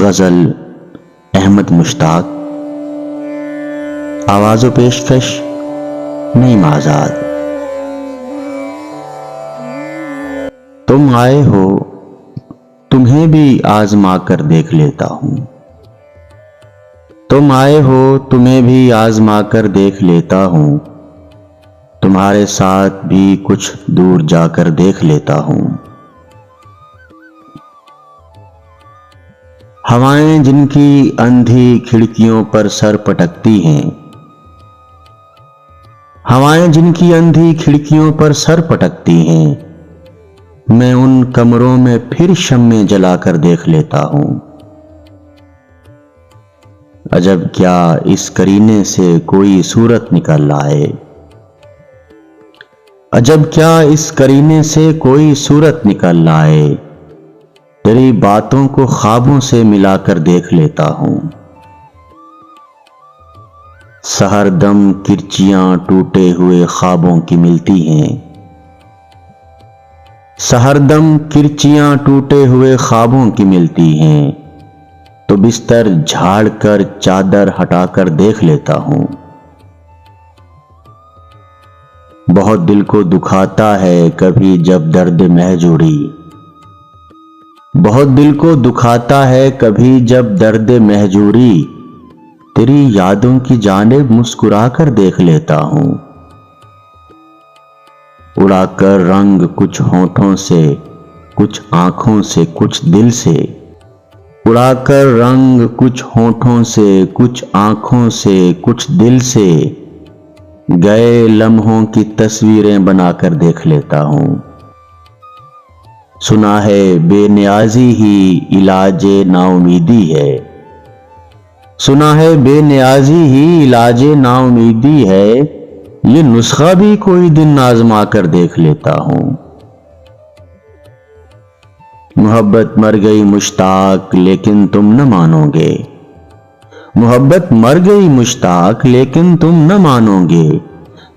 غزل احمد مشتاق، آواز و پیشکش نعیم آزاد۔ تم آئے ہو تمہیں بھی آزما کر دیکھ لیتا ہوں، تم آئے ہو تمہیں بھی آزما کر دیکھ لیتا ہوں، تمہارے ساتھ بھی کچھ دور جا کر دیکھ لیتا ہوں۔ ہوائیں جن کی اندھی کھڑکیوں پر سر پٹکتی ہیں، ہوائیں جن کی اندھی کھڑکیوں پر سر پٹکتی ہیں، میں ان کمروں میں پھر شمع جلا کر دیکھ لیتا ہوں۔ عجب کیا اس کرینے سے کوئی صورت نکل آئے، عجب کیا اس کرینے سے کوئی صورت نکل آئے، تیری باتوں کو خوابوں سے ملا کر دیکھ لیتا ہوں۔ سحر دم کرچیاں ٹوٹے ہوئے خوابوں کی ملتی ہیں، سحر دم کرچیاں ٹوٹے ہوئے خوابوں کی ملتی ہیں، تو بستر جھاڑ کر چادر ہٹا کر دیکھ لیتا ہوں۔ بہت دل کو دکھاتا ہے کبھی جب درد مہجوری، بہت دل کو دکھاتا ہے کبھی جب درد مہجوری، تیری یادوں کی جانب مسکرا کر دیکھ لیتا ہوں۔ اڑا کر رنگ کچھ ہونٹوں سے، کچھ آنکھوں سے، کچھ دل سے، اڑا کر رنگ کچھ ہونٹوں سے، کچھ آنکھوں سے، کچھ دل سے، گئے لمحوں کی تصویریں بنا کر دیکھ لیتا ہوں۔ سنا ہے بے نیازی ہی علاج نا امیدی ہے، سنا ہے بے نیازی ہی علاج نا امیدی ہے، یہ نسخہ بھی کوئی دن آزما کر دیکھ لیتا ہوں۔ محبت مر گئی مشتاق لیکن تم نہ مانو گے، محبت مر گئی مشتاق لیکن تم نہ مانو گے،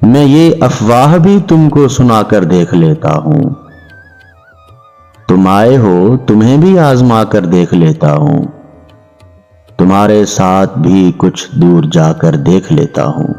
میں یہ افواہ بھی تم کو سنا کر دیکھ لیتا ہوں۔ تم آئے ہو تمہیں بھی آزما کر دیکھ لیتا ہوں، تمہارے ساتھ بھی کچھ دور جا کر دیکھ لیتا ہوں۔